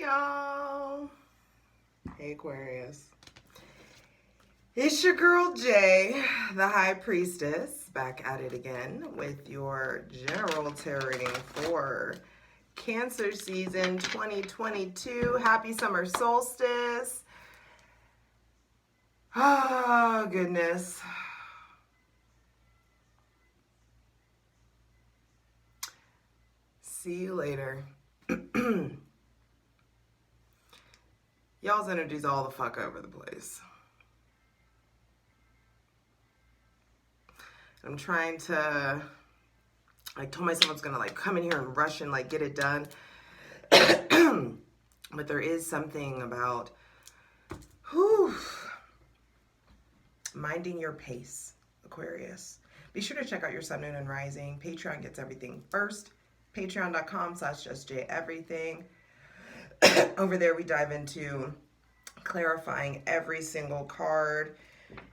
y'all. Hey, Aquarius. It's your girl, Jay, the High Priestess, back at it again with your general tarot reading for Cancer season 2022. Happy summer solstice. Oh, goodness. See you later. Y'all's energy's all the fuck over the place. I'm trying to, I told myself I was gonna come in here and rush and get it done. But there is something about, minding your pace, Aquarius. Be sure to check out your sun, moon, and rising. Patreon gets everything first. Patreon.com/justjeverything. Over there we dive into clarifying every single card.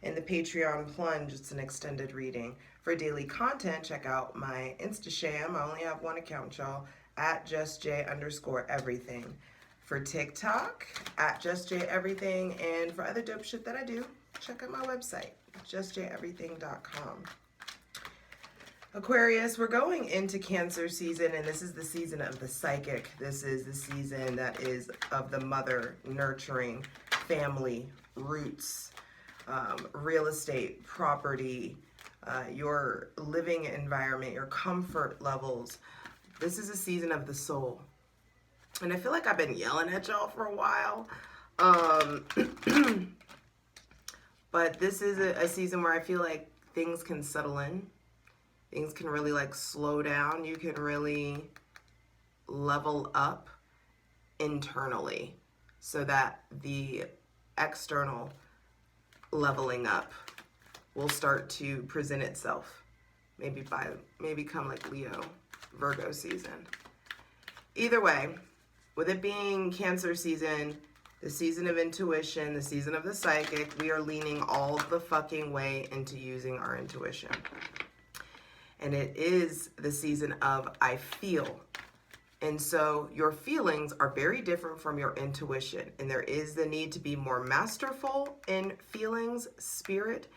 In the Patreon plunge, it's an extended reading. For daily content, check out my Instasham. I only have one account, y'all, at justj_everything. For TikTok, at justjeverything. And for other dope shit that I do, check out my website, justjeverything.com. Aquarius, we're going into Cancer season, and this is the season of the psychic. This is the season that is of the mother, nurturing, family, roots, real estate, property, your living environment, your comfort levels. This is a season of the soul. And I feel like I've been yelling at y'all for a while. But this is a season where I feel like things can settle in. Things can really slow down. You can really level up internally so that the external leveling up will start to present itself. Maybe come Leo, Virgo season. Either way, with it being Cancer season, the season of intuition, the season of the psychic, we are leaning all the fucking way into using our intuition. And it is the season of I feel. And so your feelings are very different from your intuition. And there is the need to be more masterful in feelings, spirit,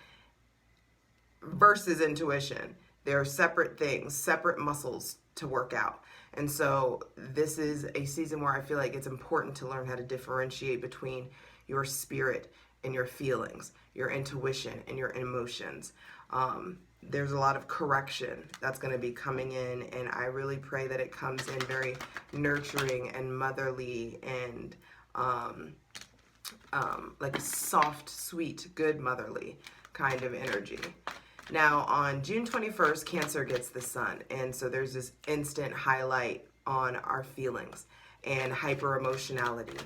versus intuition. They're separate things, separate muscles to work out. And so this is a season where I feel like it's important to learn how to differentiate between your spirit and your feelings, your intuition and your emotions. There's a lot of correction that's going to be coming in, and I really pray that it comes in very nurturing and motherly and like a soft, sweet, good motherly kind of energy. Now on June 21st, Cancer gets the sun, and so there's this instant highlight on our feelings and hyper emotionality.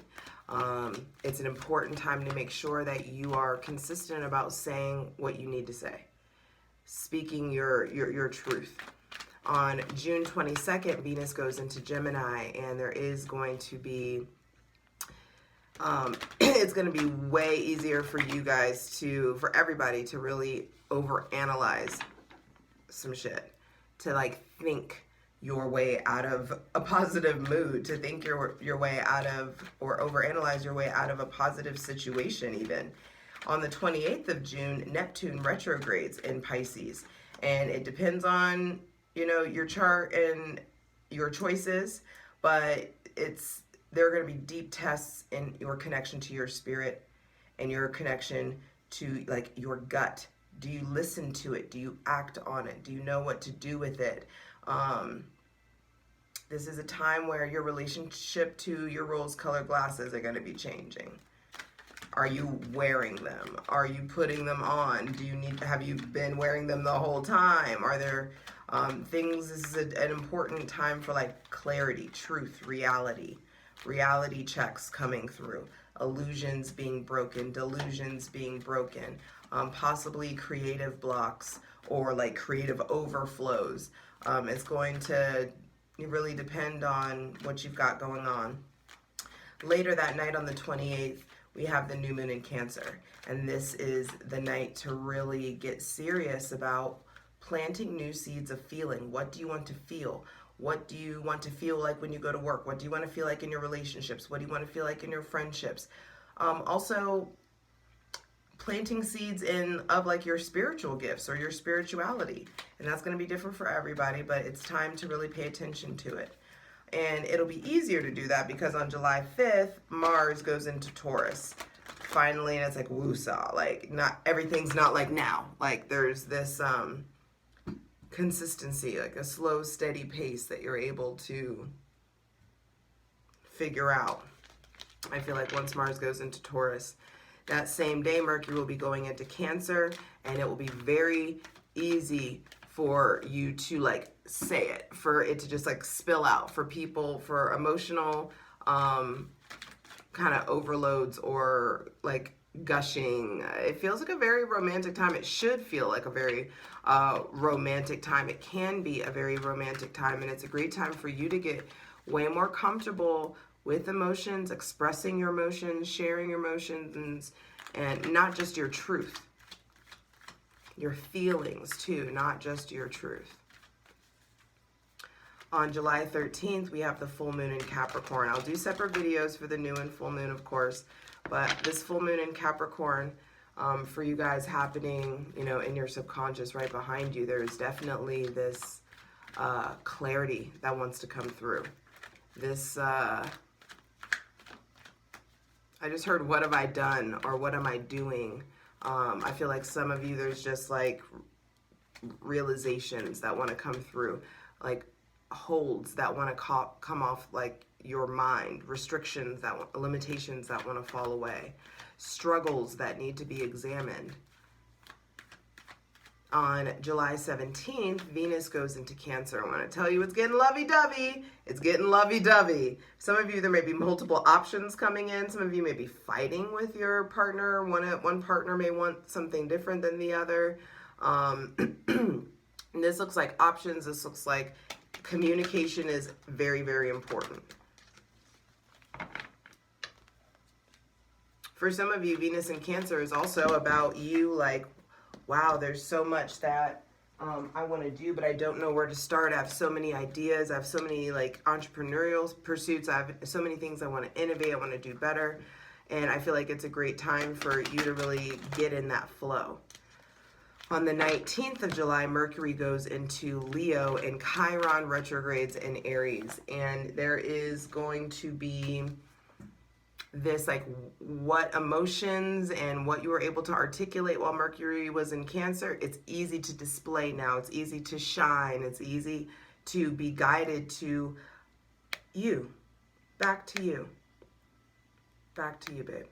It's an important time to make sure that you are consistent about saying what you need to say, speaking your truth. On June 22nd, Venus goes into Gemini, and there is going to be, it's going to be way easier for you guys for everybody to really overanalyze some shit, to think your way out of a positive mood, to think your way out of, or overanalyze your way out of a positive situation even. On the 28th of June, Neptune retrogrades in Pisces, and it depends on, your chart and your choices, but there are going to be deep tests in your connection to your spirit and your connection to your gut. Do you listen to it? Do you act on it? Do you know what to do with it? This is a time where your relationship to your rose-colored glasses are going to be changing. Are you wearing them? Are you putting them on? Have you been wearing them the whole time? Are there things? This is an important time for clarity, truth, reality checks coming through, illusions being broken, delusions being broken, possibly creative blocks or creative overflows. It's going to really depend on what you've got going on. Later that night on the 28th, we have the new moon in Cancer, and this is the night to really get serious about planting new seeds of feeling. What do you want to feel? What do you want to feel like when you go to work? What do you want to feel like in your relationships? What do you want to feel like in your friendships? Also, planting seeds of like your spiritual gifts or your spirituality. And that's going to be different for everybody, but it's time to really pay attention to it. And it'll be easier to do that because on July 5th, Mars goes into Taurus. Finally, and it's like woo-saw. Like, not everything's not like now. Like, there's this consistency, like a slow, steady pace that you're able to figure out. I feel like once Mars goes into Taurus, that same day Mercury will be going into Cancer, and it will be very easy for you to like say it, for it to just like spill out, for people, for emotional kind of overloads or like gushing. It feels like a very romantic time. It should feel like a very romantic time. It can be a very romantic time, and it's a great time for you to get way more comfortable with emotions, expressing your emotions, sharing your emotions, and not just your truth. Your feelings too, not just your truth. On July 13th, we have the full moon in Capricorn. I'll do separate videos for the new and full moon, of course, but this full moon in Capricorn, for you guys happening, you know, in your subconscious right behind you, there's definitely this clarity that wants to come through. This, I just heard, what have I done, or what am I doing? I feel like some of you, there's just like realizations that want to come through, like holds that want to come off like your mind, restrictions, limitations that want to fall away, struggles that need to be examined. On July 17th, Venus goes into Cancer. I want to tell you, it's getting lovey-dovey. It's getting lovey-dovey. Some of you, there may be multiple options coming in. Some of you may be fighting with your partner. One partner may want something different than the other. And this looks like options. This looks like communication is very, very important. For some of you, Venus in Cancer is also about you like, wow, there's so much that I want to do, but I don't know where to start. I have so many ideas. I have so many like entrepreneurial pursuits. I have so many things I want to innovate. I want to do better. And I feel like it's a great time for you to really get in that flow. On the 19th of July, Mercury goes into Leo, and Chiron retrogrades in Aries. And there is going to be this like what emotions and what you were able to articulate while Mercury was in Cancer, it's easy to display now. It's easy to shine. It's easy to be guided to you. Back to you. Back to you, babe.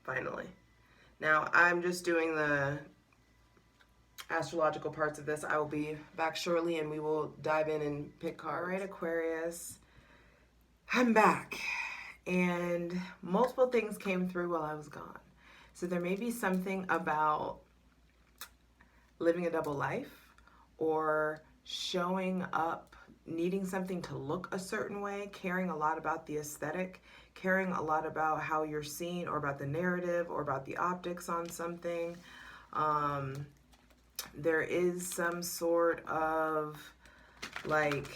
Finally. Now, I'm just doing the astrological parts of this. I will be back shortly, and we will dive in and pick cards. All right, Aquarius. I'm back. And multiple things came through while I was gone. So there may be something about living a double life, or showing up, needing something to look a certain way, caring a lot about the aesthetic, caring a lot about how you're seen, or about the narrative, or about the optics on something. There is some sort of like,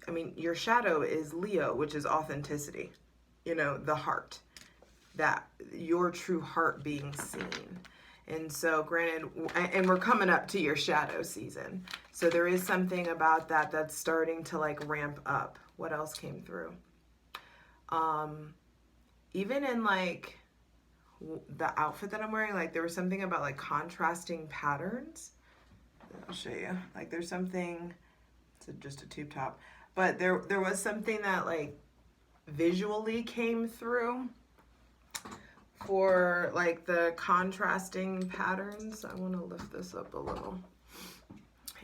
I mean, your shadow is Leo, which is authenticity, you know, the heart, that your true heart being seen. And so granted, and we're coming up to your shadow season. So there is something about that that's starting to like ramp up. What else came through? Even in like the outfit that I'm wearing, like there was something about like contrasting patterns. I'll show you. Like there's something, it's just a tube top. But there was something that like visually came through for like the contrasting patterns. I want to lift this up a little.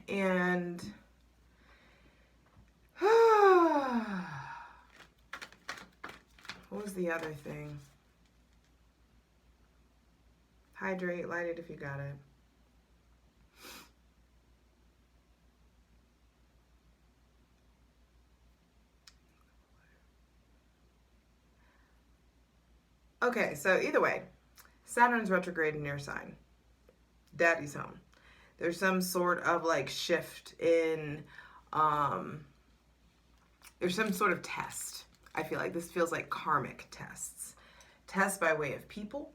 And what was the other thing? Hydrate, light it if you got it. Okay, so either way, Saturn's retrograde in your sign. Daddy's home. There's some sort of like shift in There's some sort of test. I feel like this feels like karmic tests. Tests by way of people,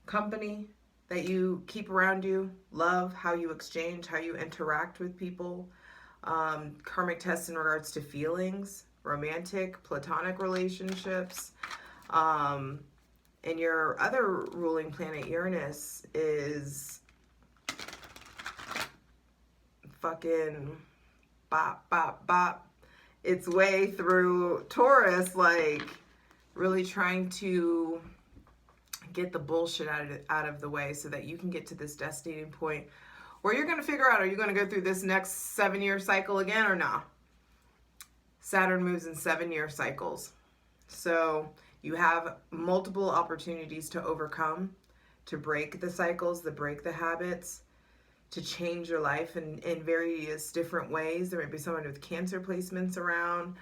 company that you keep around you, love, how you exchange, how you interact with people, karmic tests in regards to feelings, romantic, platonic relationships. And your other ruling planet, Uranus, is fucking bop, bop, bop its way through Taurus, like really trying to get the bullshit out of the way so that you can get to this destiny point where you're going to figure out, are you going to go through this next 7-year cycle again or not? Saturn moves in 7-year cycles. So you have multiple opportunities to overcome, to break the cycles, to break the habits, to change your life in various different ways. There might be someone with Cancer placements around.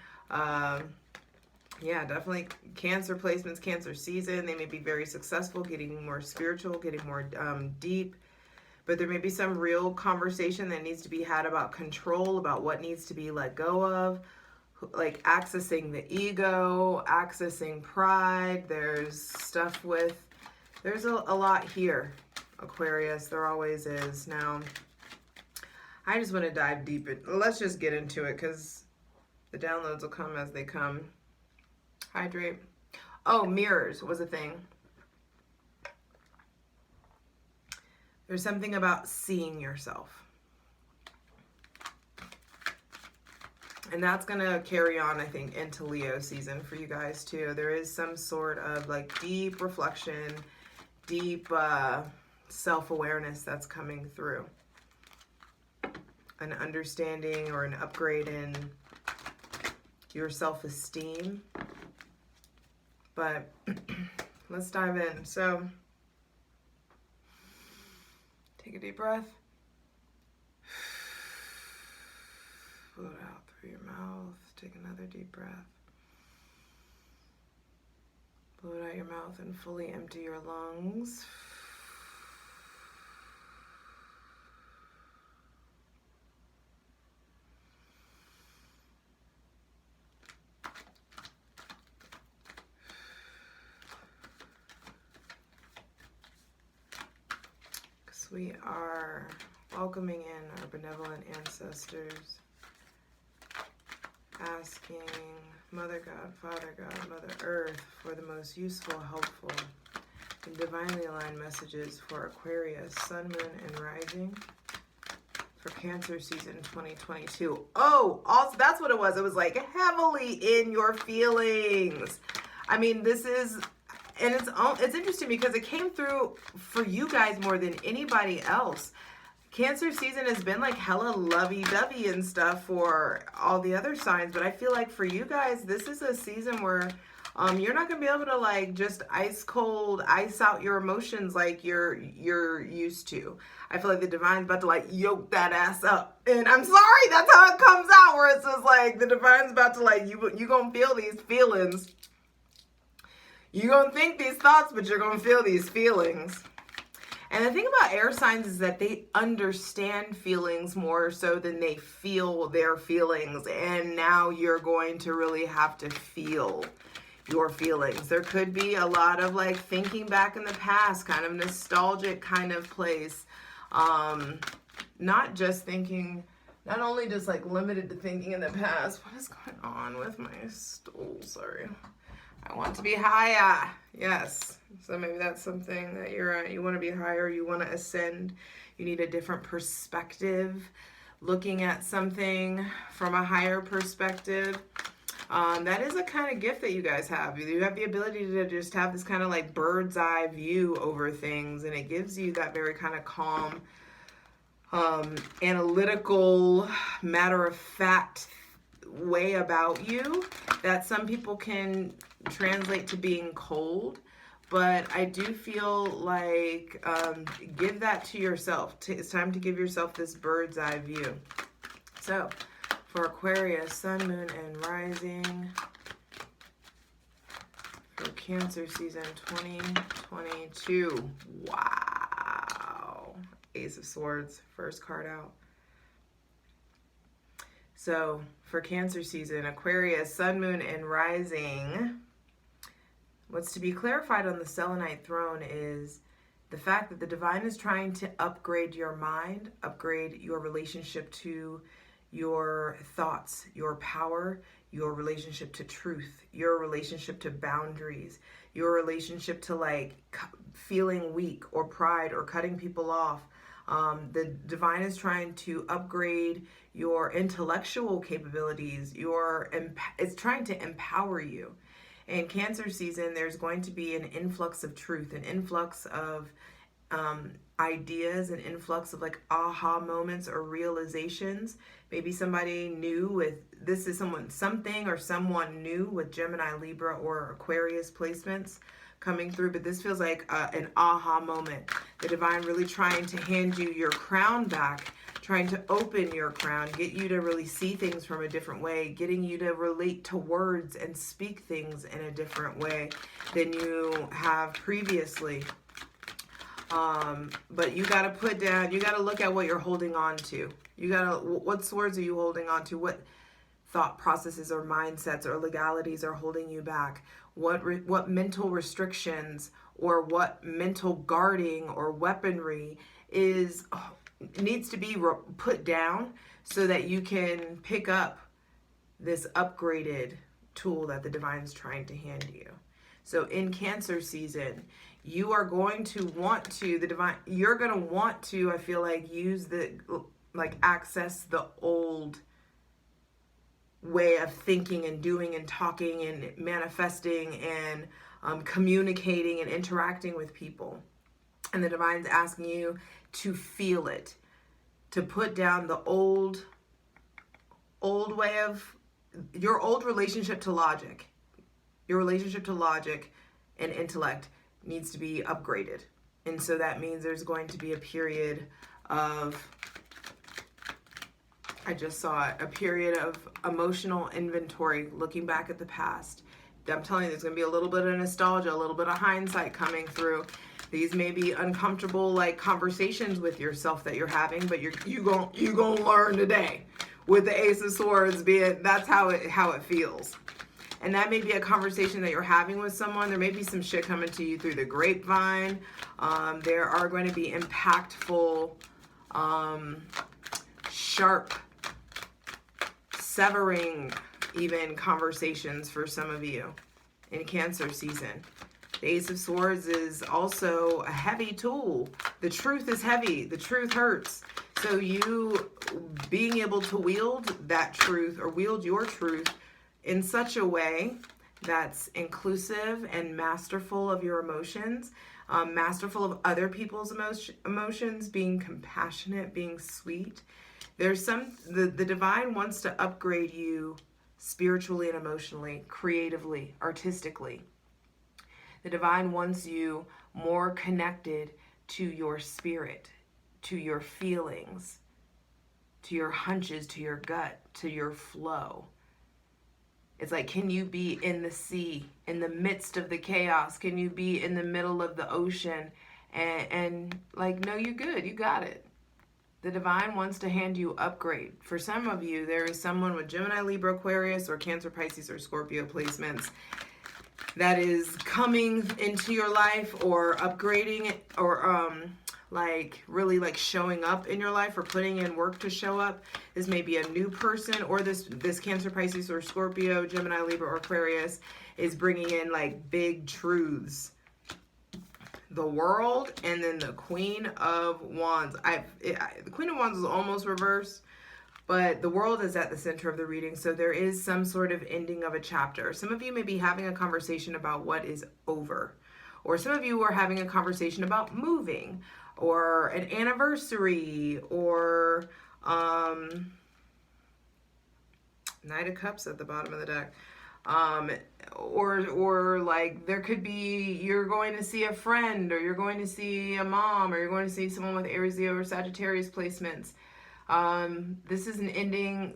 Yeah, definitely Cancer placements, Cancer season. They may be very successful, getting more spiritual, getting more deep. But there may be some real conversation that needs to be had about control, about what needs to be let go of, like accessing the ego, accessing pride. There's stuff with, there's a lot here, Aquarius. There always is. Now, I just want to dive deep. Let's just get into it because the downloads will come as they come. Hydrate. Oh, mirrors was a thing. There's something about seeing yourself. And that's going to carry on, I think, into Leo season for you guys too. There is some sort of like deep reflection, deep self-awareness that's coming through. An understanding or an upgrade in your self-esteem. But let's dive in. So take a deep breath. Blow it out through your mouth. Take another deep breath. Blow it out your mouth and fully empty your lungs. Because we are welcoming in our benevolent ancestors, asking Mother God, Father God, Mother Earth for the most useful, helpful, and divinely aligned messages for Aquarius, Sun, Moon, and Rising for Cancer season 2022. Oh, also that's what it was. It was like heavily in your feelings. I mean, this is, and it's interesting because it came through for you guys more than anybody else. Cancer season has been like hella lovey-dovey and stuff for all the other signs, but I feel like for you guys, this is a season where you're not gonna be able to like just ice out your emotions like you're used to. I feel like the divine's about to like yoke that ass up, and I'm sorry, that's how it comes out, where it's just like the divine's about to like you gonna feel these feelings. You're gonna think these thoughts, but you're gonna feel these feelings. And the thing about air signs is that they understand feelings more so than they feel their feelings. And now you're going to really have to feel your feelings. There could be a lot of like thinking back in the past, kind of nostalgic kind of place. Not just thinking, not only just like limited to thinking in the past. What is going on with my stool? Sorry. I want to be higher. Yes. So maybe that's something that you're at. You want to be higher. You want to ascend. You need a different perspective. Looking at something from a higher perspective. That is a kind of gift that you guys have. You have the ability to just have this kind of like bird's eye view over things. And it gives you that very kind of calm, analytical, matter-of-fact way about you that some people can translate to being cold, but I do feel like give that to yourself. It's time to give yourself this bird's eye view. So for Aquarius, Sun, Moon, and Rising for Cancer season 2022. Wow. Ace of Swords, first card out. So for Cancer season, Aquarius, Sun, Moon, and Rising, what's to be clarified on the selenite throne is the fact that the divine is trying to upgrade your mind, upgrade your relationship to your thoughts, your power, your relationship to truth, your relationship to boundaries, your relationship to like feeling weak or pride or cutting people off. The divine is trying to upgrade your intellectual capabilities. It's trying to empower you. In Cancer season, there's going to be an influx of truth, an influx of ideas, an influx of like aha moments or realizations. Maybe somebody new with this is something or someone new with Gemini, Libra, or Aquarius placements coming through, but this feels like an aha moment. The divine really trying to hand you your crown back, trying to open your crown, get you to really see things from a different way, getting you to relate to words and speak things in a different way than you have previously. But you got to put down, you got to look at what you're holding on to. You got to, what swords are you holding on to? What thought processes or mindsets or legalities are holding you back? What mental restrictions or what mental guarding or weaponry needs to be put down so that you can pick up this upgraded tool that the divine is trying to hand you. So in Cancer season, you are going to want to, you're going to want to, I feel like, access the old way of thinking and doing and talking and manifesting and communicating and interacting with people. And the divine's asking you to feel it, to put down the old way of your old relationship to logic. Your relationship to logic and intellect needs to be upgraded. And so that means there's going to be a period of, I just saw it, a period of emotional inventory, looking back at the past. I'm telling you, there's going to be a little bit of nostalgia, a little bit of hindsight coming through. These may be uncomfortable like conversations with yourself that you're having, but you gonna learn today. With the Ace of Swords being, that's how it feels. And that may be a conversation that you're having with someone. There may be some shit coming to you through the grapevine. There are going to be impactful, sharp, severing even conversations for some of you in Cancer season. The Ace of Swords is also a heavy tool. The truth is heavy. The truth hurts. So you being able to wield that truth or wield your truth in such a way that's inclusive and masterful of your emotions, masterful of other people's emotions, being compassionate, being sweet. The divine wants to upgrade you spiritually and emotionally, creatively, artistically. The divine wants you more connected to your spirit, to your feelings, to your hunches, to your gut, to your flow. It's like, can you be in the sea, in the midst of the chaos? Can you be in the middle of the ocean and like, no, you're good. You got it. The divine wants to hand you upgrade. For some of you, there is someone with Gemini, Libra, Aquarius, or Cancer, Pisces, or Scorpio placements that is coming into your life or upgrading it or like really like showing up in your life or putting in work to show up. This may be a new person, or this Cancer, Pisces, or Scorpio, Gemini, Libra, or Aquarius is bringing in like big truths. The World and then the Queen of Wands. The Queen of Wands is almost reversed, but the World is at the center of the reading, so there is some sort of ending of a chapter. Some of you may be having a conversation about what is over, or some of you are having a conversation about moving, or an anniversary, or Knight of Cups at the bottom of the deck. Or like there could be, you're going to see a friend, or you're going to see a mom, or you're going to see someone with Aries, Leo, or Sagittarius placements. This is an ending.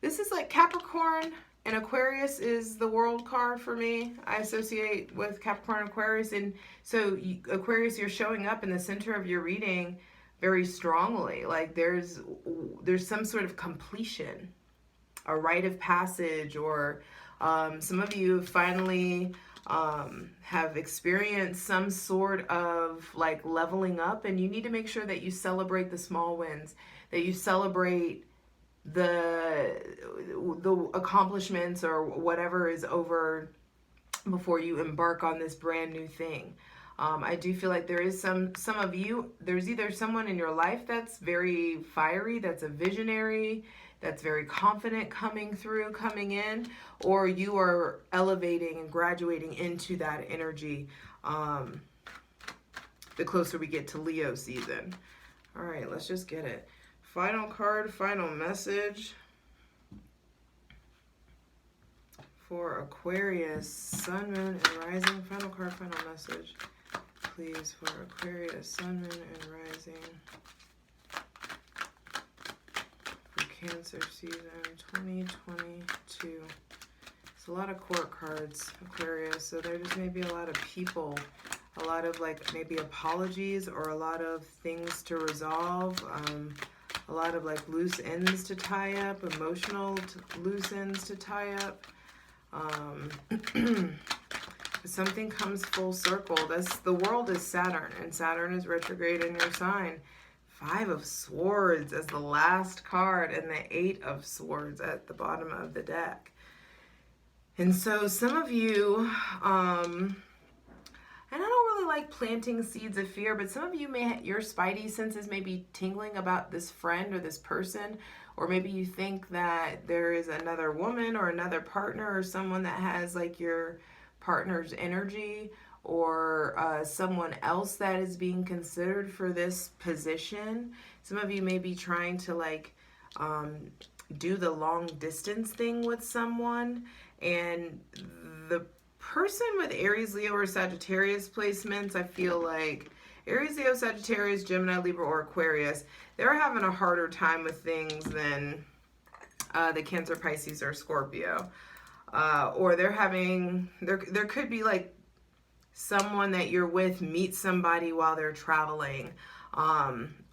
This is like Capricorn and Aquarius is the World card for me. I associate with Capricorn and Aquarius. And so Aquarius, you're showing up in the center of your reading very strongly. Like there's some sort of completion, a rite of passage, or some of you finally have experienced some sort of like leveling up, and you need to make sure that you celebrate the small wins, that you celebrate the accomplishments or whatever is over before you embark on this brand new thing. I do feel like there is some of you, there's either someone in your life that's very fiery, that's a visionary, that's very confident coming in, or you are elevating and graduating into that energy the closer we get to Leo season. All right, let's just get it. Final card, final message for Aquarius, Sun, Moon, and Rising. Final card, final message, please, for Aquarius, Sun, Moon, and Rising for Cancer season 2022. It's a lot of court cards, Aquarius, so there just may be a lot of people, a lot of like maybe apologies or a lot of things to resolve, a lot of like loose ends to tie up, emotional loose ends to tie up. Something comes full circle. The world is Saturn, and Saturn is retrograde in your sign. 5 of Swords as the last card, and the 8 of Swords at the bottom of the deck. And so some of you, and I don't really like planting seeds of fear, but some of you your spidey senses may be tingling about this friend or this person, or maybe you think that there is another woman or another partner or someone that has like your partner's energy, or someone else that is being considered for this position. Some of you may be trying to like do the long distance thing with someone, and the person with Aries, Leo, or Sagittarius placements, I feel like Aries, Leo, Sagittarius, Gemini, Libra, or Aquarius, they're having a harder time with things than the Cancer, Pisces, or Scorpio. Or they're having, there could be like someone that you're with meet somebody while they're traveling,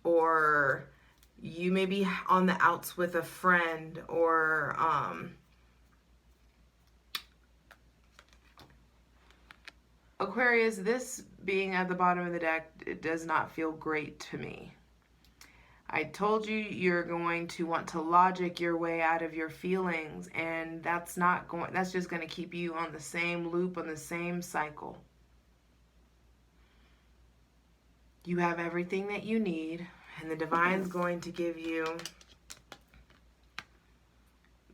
or you may be on the outs with a friend, or Aquarius, this being at the bottom of the deck, it does not feel great to me. I told you you're going to want to logic your way out of your feelings, and that's just going to keep you on the same loop, on the same cycle. You have everything that you need, and the divine's going to give you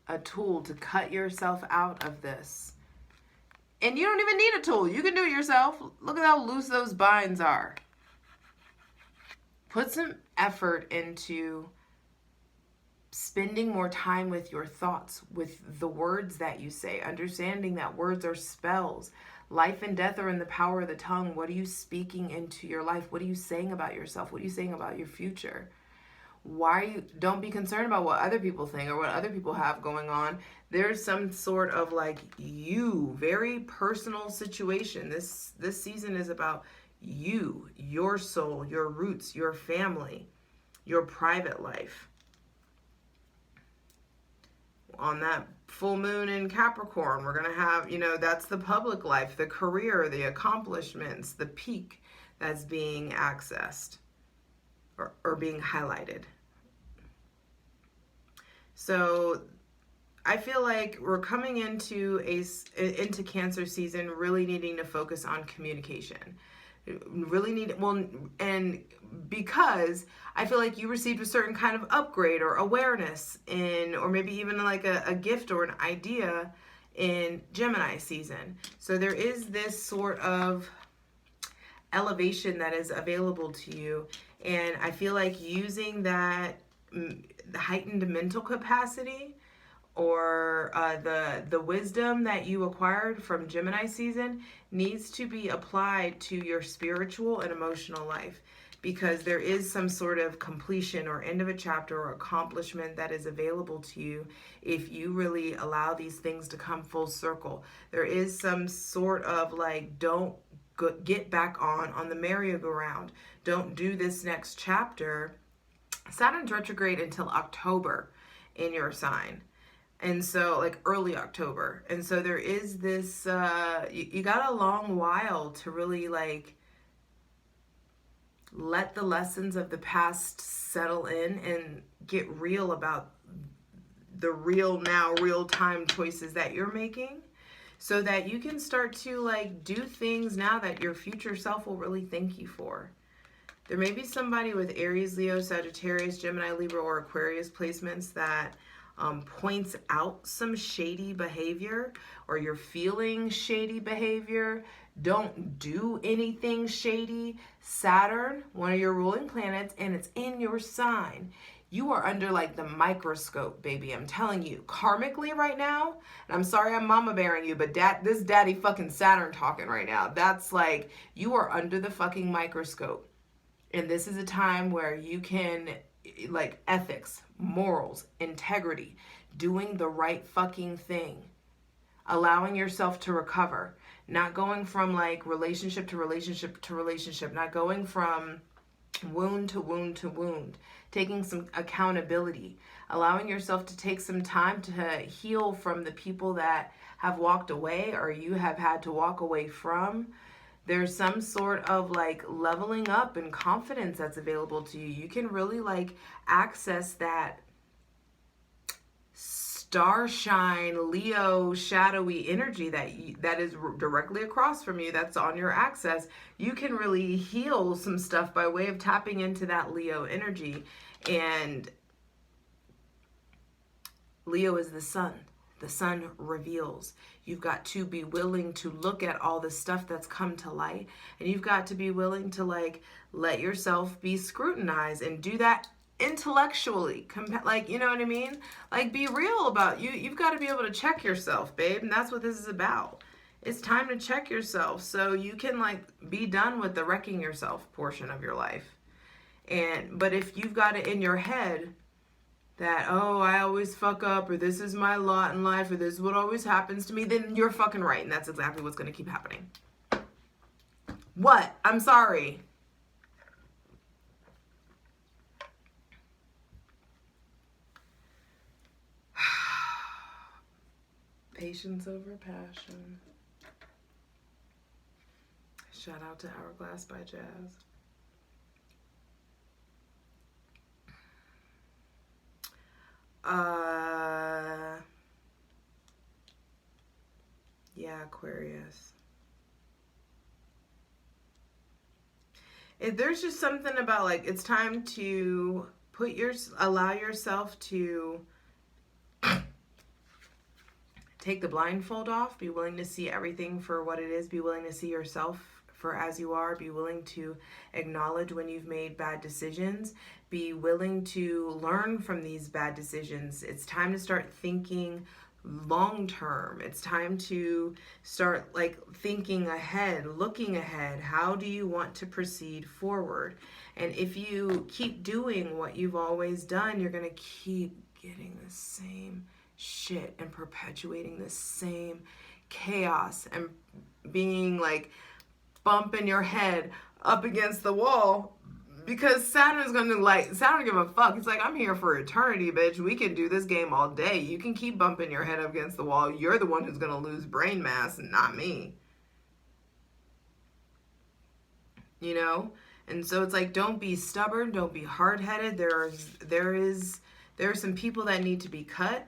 a tool to cut yourself out of this. And you don't even need a tool. You can do it yourself. Look at how loose those binds are. Put some effort into spending more time with your thoughts, with the words that you say, understanding that words are spells. Life and death are in the power of the tongue. What are you speaking into your life? What are you saying about yourself? What are you saying about your future? Don't be concerned about what other people think or what other people have going on. There's some sort of like very personal situation. This season is about you, your soul, your roots, your family, your private life. On that full moon in Capricorn, we're going to have, that's the public life, the career, the accomplishments, the peak that's being accessed or being highlighted. So I feel like we're coming into Cancer season really needing to focus on communication. And because I feel like you received a certain kind of upgrade or awareness or maybe even like a gift or an idea in Gemini season. So there is this sort of elevation that is available to you. And I feel like using that heightened mental capacity or the wisdom that you acquired from Gemini season needs to be applied to your spiritual and emotional life, because there is some sort of completion or end of a chapter or accomplishment that is available to you if you really allow these things to come full circle. There is some sort of like, don't get back on the merry-go-round. Don't do this next chapter. Saturn's retrograde until October in your sign. And so, like early October. And so there is this, you got a long while to really like let the lessons of the past settle in and get real about the real now, real time choices that you're making, so that you can start to like do things now that your future self will really thank you for. There may be somebody with Aries, Leo, Sagittarius, Gemini, Libra, or Aquarius placements that points out some shady behavior, or you're feeling shady behavior. Don't do anything shady. Saturn, one of your ruling planets, and it's in your sign. You are under like the microscope, baby. I'm telling you, karmically right now, and I'm sorry I'm mama bearing you, but this daddy fucking Saturn talking right now. That's like, you are under the fucking microscope. And this is a time where you can, like, ethics, morals, integrity, doing the right fucking thing, allowing yourself to recover, not going from like relationship to relationship to relationship, not going from wound to wound to wound, taking some accountability, allowing yourself to take some time to heal from the people that have walked away or you have had to walk away from. There's some sort of like leveling up and confidence that's available to you. You can really like access that starshine, Leo, shadowy energy that is directly across from you, that's on your axis. You can really heal some stuff by way of tapping into that Leo energy. And Leo is the sun. The sun reveals. You've got to be willing to look at all the stuff that's come to light, and you've got to be willing to like let yourself be scrutinized and do that intellectually. Like, you know what I mean? Like, be real about you. You've got to be able to check yourself, babe, and that's what this is about. It's time to check yourself so you can like be done with the wrecking yourself portion of your life. But if you've got it in your head that, oh, I always fuck up, or this is my lot in life, or this is what always happens to me, then you're fucking right, and that's exactly what's going to keep happening. What? I'm sorry. Patience over passion. Shout out to Hourglass by Jazz. Yeah, Aquarius. There's just something about like, it's time to allow yourself to take the blindfold off, be willing to see everything for what it is, be willing to see yourself for as you are, be willing to acknowledge when you've made bad decisions, be willing to learn from these bad decisions. It's time to start thinking long term. It's time to start like thinking ahead, looking ahead. How do you want to proceed forward? And if you keep doing what you've always done, you're going to keep getting the same shit and perpetuating the same chaos and being like bumping your head up against the wall, because Saturn's gonna like, Saturn give a fuck. It's like, I'm here for eternity, bitch. We can do this game all day. You can keep bumping your head up against the wall. You're the one who's gonna lose brain mass and not me. You know? And so it's like, don't be stubborn, don't be hard-headed. There are some people that need to be cut.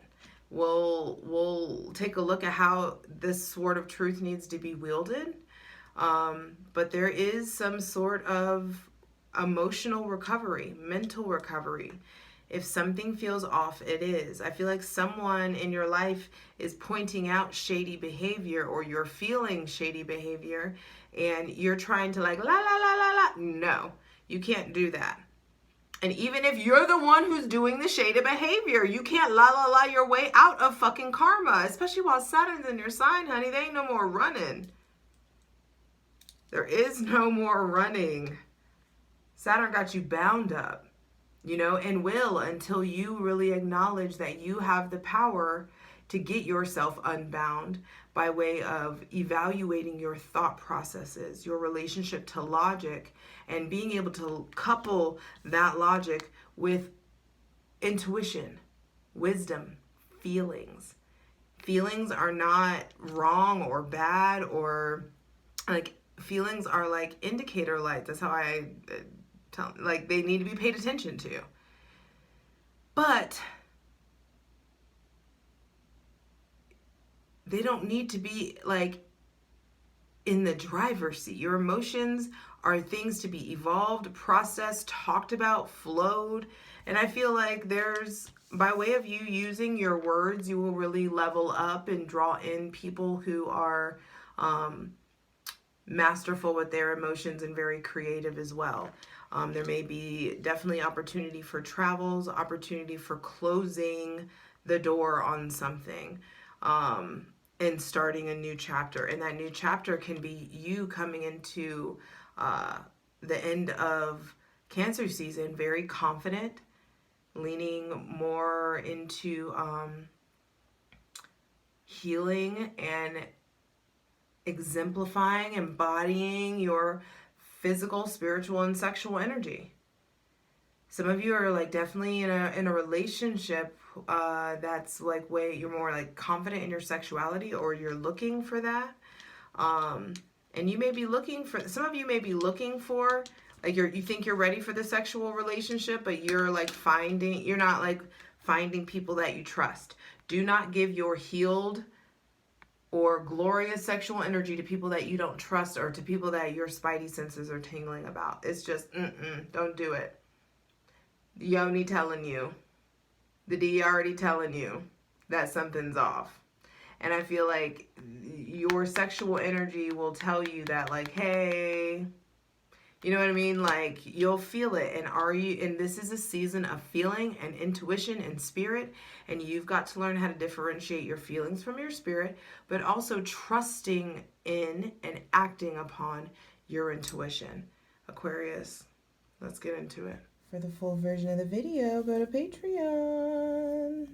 We'll take a look at how this sword of truth needs to be wielded. But there is some sort of emotional recovery, mental recovery. If something feels off, it is. I feel like someone in your life is pointing out shady behavior, or you're feeling shady behavior, and you're trying to like, la, la, la, la, la. No, you can't do that. And even if you're the one who's doing the shady behavior, you can't la, la, la your way out of fucking karma, especially while Saturn's in your sign, honey. There ain't no more running. There is no more running. Saturn got you bound up, you know, and will, until you really acknowledge that you have the power to get yourself unbound by way of evaluating your thought processes, your relationship to logic, and being able to couple that logic with intuition, wisdom, feelings. Feelings are not wrong or bad, or like, feelings are like indicator lights. That's how I tell, like, they need to be paid attention to. But they don't need to be like in the driver's seat. Your emotions are things to be evolved, processed, talked about, flowed. And I feel like by way of you using your words, you will really level up and draw in people who are masterful with their emotions and very creative as well. There may be definitely opportunity for travels, opportunity for closing the door on something, and starting a new chapter. And that new chapter can be you coming into the end of Cancer season very confident, leaning more into healing and exemplifying, embodying your physical, spiritual, and sexual energy. Some of you are like definitely in a relationship that's like you're more like confident in your sexuality, or you're looking for that. And you may be looking for, some of you may be looking for, like, you think you're ready for the sexual relationship, but you're not like finding people that you trust. Do not give your healed or glorious sexual energy to people that you don't trust, or to people that your spidey senses are tingling about. It's just, don't do it. The yoni telling you, the D already telling you that something's off. And I feel like your sexual energy will tell you that, like, hey, you know what I mean? Like, you'll feel it. And this is a season of feeling and intuition and spirit. And you've got to learn how to differentiate your feelings from your spirit, but also trusting in and acting upon your intuition. Aquarius, let's get into it. For the full version of the video, go to Patreon.